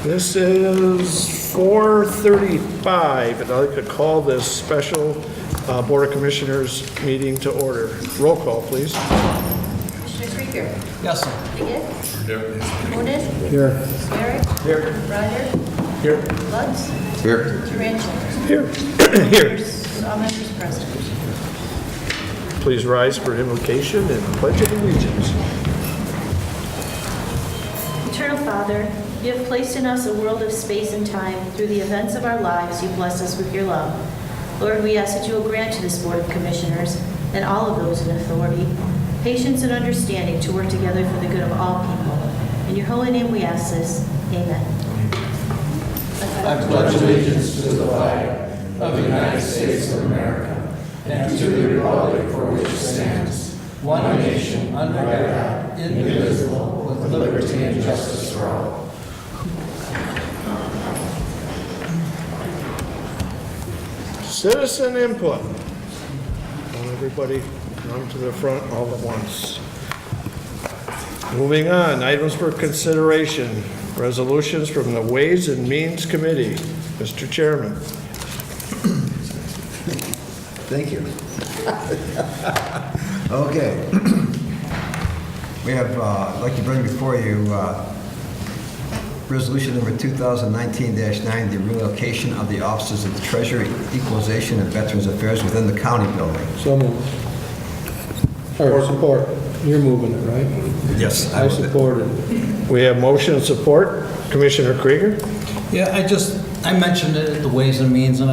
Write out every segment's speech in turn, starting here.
This is 4:35, and I'd like to call this special Board of Commissioners meeting to order. Roll call, please. Commissioner Krieger. Yes, sir. Liggett. Here. Otis. Here. Garrett. Here. Ryder. Here. Lutz. Here. Tarantula. Here. Here. All members present. Please rise for invocation and pledge of allegiance. Eternal Father, you have placed in us a world of space and time. Through the events of our lives, you bless us with your love. Lord, we ask that you will grant to this Board of Commissioners and all of those in authority patience and understanding to work together for the good of all people. In your holy name we ask this. Amen. I pledge allegiance to the flag of the United States of America and to the republic for which it stands, one nation, under God, indivisible, with liberty and justice for all. Citizen input. Don't everybody run to the front all at once. Moving on, items for consideration. Resolutions from the Ways and Means Committee. Mr. Chairman. Thank you. Okay. We have, I'd like to bring before you resolution number 2019-9, the relocation of the offices of the Treasury, Equalization, and Veterans Affairs within the county building. So moved. Or support. You're moving it, right? Yes. I support it. We have motion and support. Commissioner Krieger? Yeah, I mentioned it at the Ways and Means, and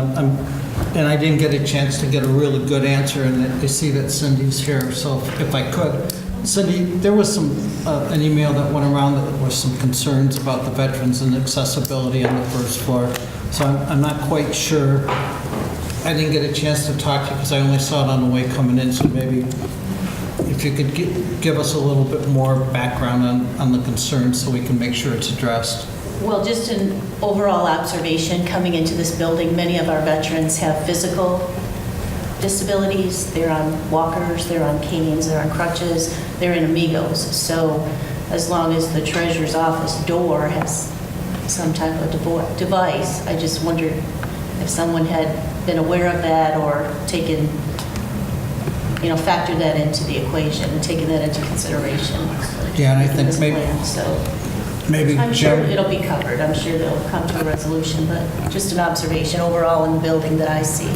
and I didn't get a chance to get a really good answer, and I see that Cindy's here, so if I could. Cindy, there was an email that went around that there was some concerns about the veterans and accessibility on the first floor, so I'm not quite sure. I didn't get a chance to talk to you because I only saw it on the way coming in, so maybe if you could give us a little bit more background on the concerns so we can make sure it's addressed. Well, just an overall observation, coming into this building, many of our veterans have physical disabilities. They're on walkers, they're on canes, they're on crutches, they're in amigos. So as long as the treasurer's office door has some type of device, I just wondered if someone had been aware of that or taken, factored that into the equation and taken that into consideration. Yeah, and I think This maybe, plan. So maybe I'm sure Jim, it'll be covered. I'm sure they'll come to a resolution, but just an observation overall in the building that I see.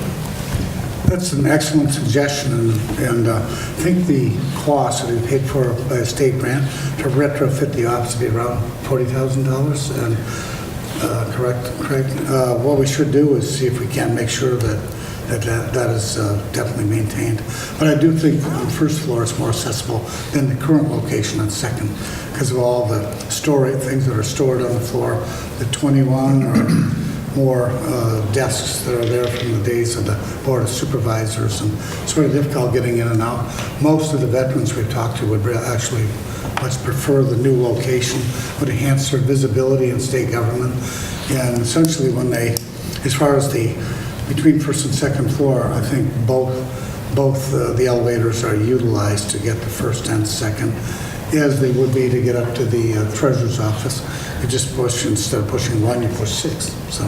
That's an excellent suggestion, and I think the cost that we paid for by a state grant to retrofit the office would be around $40,000. And correct, Craig? What we should do is see if we can make sure that is definitely maintained. But I do think on the first floor it's more accessible than the current location on second because of all the things that are stored on the floor, the 21 or more desks that are there from the days of the Board of Supervisors, and it's very difficult getting in and out. Most of the veterans we've talked to would actually much prefer the new location, would enhance their visibility in state government. And essentially as far as between first and second floor, I think both the elevators are utilized to get to first and second, as they would be to get up to the treasurer's office. You just push, instead of pushing one, you push 6. So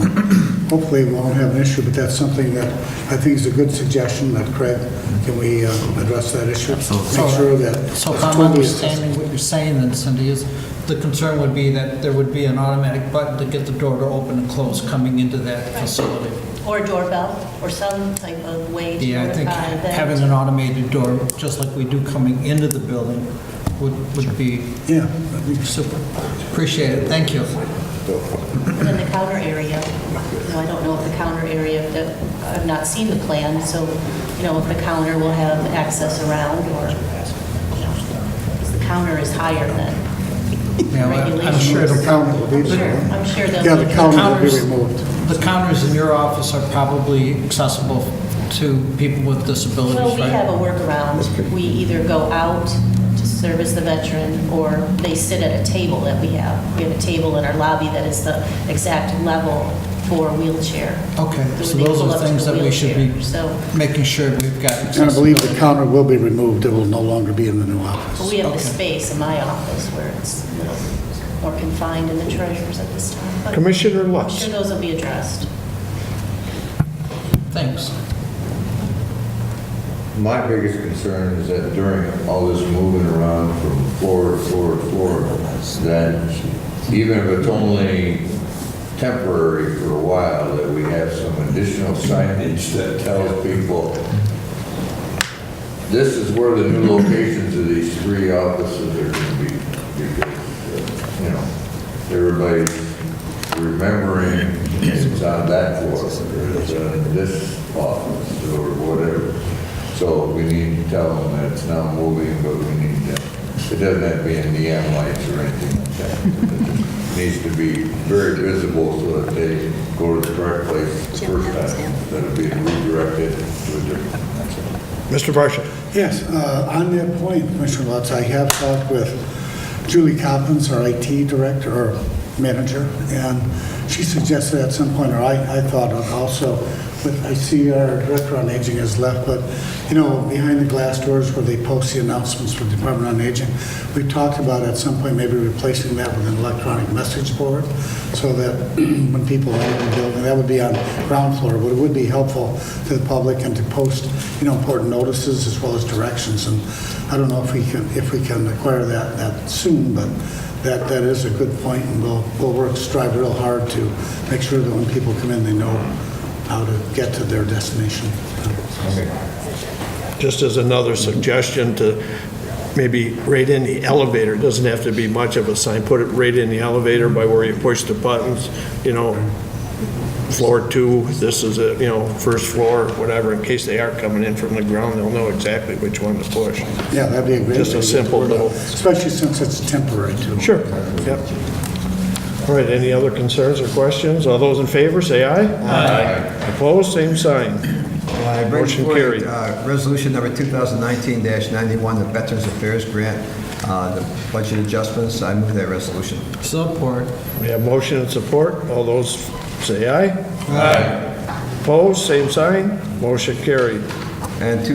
hopefully we won't have an issue, but that's something that I think is a good suggestion. That Craig, can we address that issue? Absolutely. Make sure that so if it's I'm totally understanding what you're saying then, Cindy, is the concern would be that there would be an automatic button to get the door to open and close coming into that facility. Or a doorbell, or some type of way to Yeah, I think notify that. having an automated door, just like we do coming into the building, would be Yeah, that'd be super. Appreciate it. Thank you. And then the counter area, I don't know if the counter area, I've not seen the plan, so, if the counter will have access around, or, because the counter is higher than Yeah, well, I'm regulations. sure the counter will be there. I'm sure they'll. Yeah, the counter will be counters- removed. The counters in your office are probably accessible to people with disabilities, Well, we have a right? workaround. We either go out to service the veteran, or they sit at a table that we have. We have a table in our lobby that is the exact level for a wheelchair. Okay, So so they those pull are up to things the that we should be wheelchair. So making sure we've got And I believe the accessibility. counter will be removed. It will no longer be in the new office. we have the Okay. space in my office where it's, more confined in the treasures at this time. But Commissioner I'm Lutz. sure those will be addressed. Thanks. My biggest concern is that during all this moving around from floor to floor to floor, that even if it's only temporary for a while, that we have some additional signage that tells people this is where the new locations of these 3 offices are going to be. Because, you know, everybody's remembering it's on that floor, or it's on this office, or whatever. So we need to tell them that it's now moving, but we need to, it doesn't have to be in neon lights or anything like that. It needs to be very visible so that they go to the correct place the first time, instead of being redirected to a different. Mr. Varsha. Yes, on that point, Commissioner Lutz, I have talked with Julie Coppins, our IT director or manager, and she suggested at some point, or I thought of also, but I see our director on aging has left, but you know, behind the glass doors where they post the announcements for the Department on Aging, we talked about at some point maybe replacing that with an electronic message board so that when people enter the building, that would be on ground floor, but it would be helpful to the public and to post, you know, important notices as well as directions. And I don't know if we can acquire that soon, but that is a good point, and we'll strive real hard to make sure that when people come in, they know how to get to their destination. Just as another suggestion to maybe right in the elevator, it doesn't have to be much of a sign, put it right in the elevator by where you push the buttons, you know, floor 2, this is a, you know, first floor, whatever, in case they are coming in from the ground, they'll know exactly which one to push. Yeah, that'd be a great. Just a way to simple work it out, little- especially since it's temporary too. Sure, yep. All right, any other concerns or questions? All those in favor, say aye. Aye. Opposed, same sign. I bring Motion forward, carried. Resolution number 2019-91, the Veterans Affairs Grant, the budget adjustments. I move that resolution. Support. We have motion and support. All those say aye. Aye. Opposed, same sign. Motion carried. And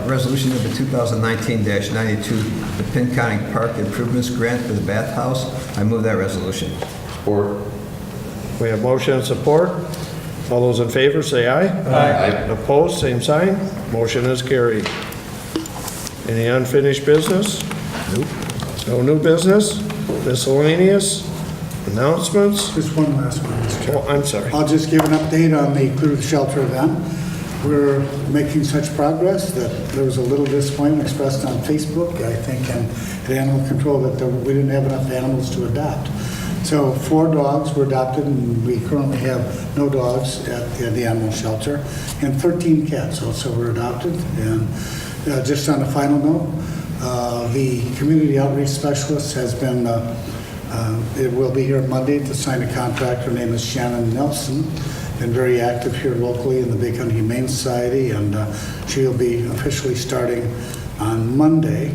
resolution number 2019-92, the Pinconning Park Improvements Grant for the Bathhouse. I move that resolution. Support. We have motion and support. All those in favor, say aye. Aye. Opposed, same sign. Motion is carried. Any unfinished business? Nope. No new business? Miscellaneous? Announcements? Just one last one, Mr. Chair. Oh, I'm sorry. I'll just give an update on the Clear the Shelter event. We're making such progress that there was a little disappointment expressed on Facebook, I think, and at Animal Control that we didn't have enough animals to adopt. So 4 dogs were adopted, and we currently have no dogs at the animal shelter, and 13 cats also were adopted. And just on a final note, the community outreach specialist has been, it will be here Monday to sign a contract. Her name is Shannon Nelson. Been very active here locally in the Bay County Humane Society, and she'll be officially starting on Monday.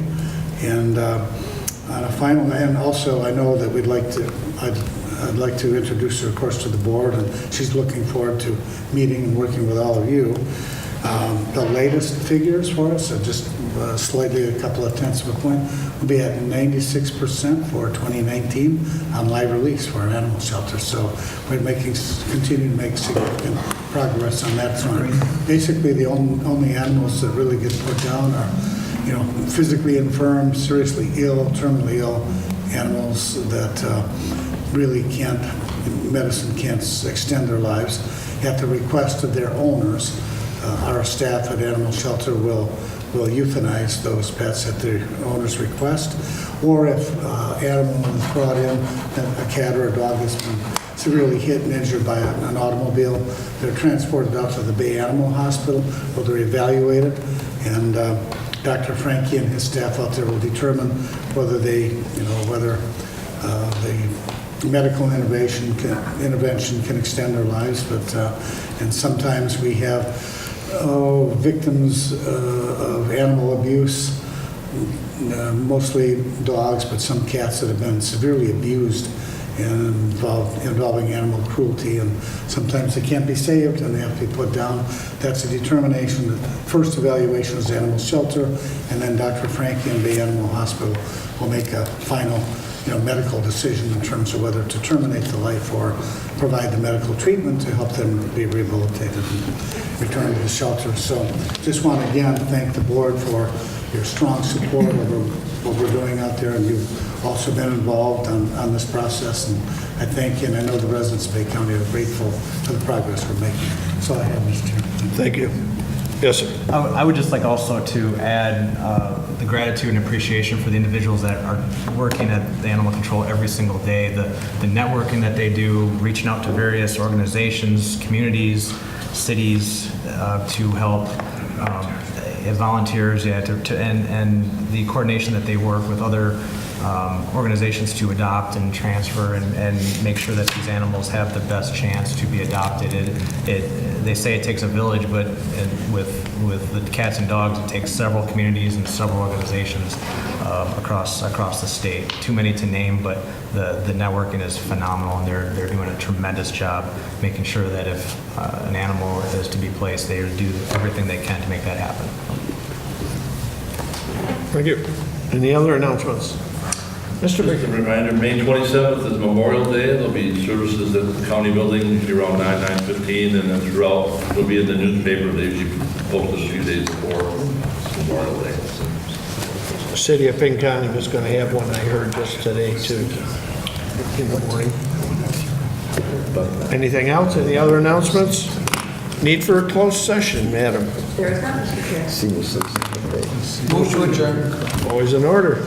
And on a final, and also I know that I'd like to introduce her, of course, to the board, and she's looking forward to meeting and working with all of you. The latest figures for us are just slightly a couple of tenths of a point. We'll be at 96% for 2019 on live release for our animal shelter. So we're continue to make significant progress on that front. Basically, the only animals that really get put down are, you know, physically infirm, seriously ill, terminally ill animals that really medicine can't extend their lives. At the request of their owners, our staff at Animal Shelter will euthanize those pets at the owner's request. Or if animal is brought in, a cat or a dog has been severely hit and injured by an automobile, they're transported out to the Bay Animal Hospital where they're evaluated. And Dr. Frankie and his staff out there will determine whether the medical intervention can extend their lives. And sometimes we have victims of animal abuse, mostly dogs, but some cats that have been severely abused and involving animal cruelty, and sometimes they can't be saved and they have to be put down. That's a determination. The first evaluation is Animal Shelter, and then Dr. Frankie and Bay Animal Hospital will make a final medical decision in terms of whether to terminate the life or provide the medical treatment to help them be rehabilitated and return to the shelter. So just want to again thank the board for your strong support over what we're doing out there, and you've also been involved on this process. And I thank you, and I know the residents of Bay County are grateful for the progress we're making. That's all I have, Mr. Chairman. Thank you. Yes, sir. I would just like also to add the gratitude and appreciation for the individuals that are working at the animal control every single day, the networking that they do, reaching out to various organizations, communities, cities to help volunteers, and the coordination that they work with other organizations to adopt and transfer and make sure that these animals have the best chance to be adopted. They say it takes a village, but with the cats and dogs, it takes several communities and several organizations across the state. Too many to name, but the networking is phenomenal, and they're doing a tremendous job making sure that if an animal is to be placed, they do everything they can to make that happen. Thank you. Any other announcements? Mr. Just a Baker. reminder, May 27th is Memorial Day. There'll be services at the county building, usually around 9:15, and then throughout, it'll be in the newspaper. They usually post it a few days before Memorial Day. The city of Pinconning is going to have one, I heard just today, too, in the morning. Anything else? Any other announcements? Need for a closed session, madam? There is not, Mr. Chair. Senior citizen. Move to adjourn. Always in order.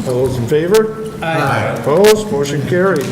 All those in favor? Aye. Opposed? Motion carried.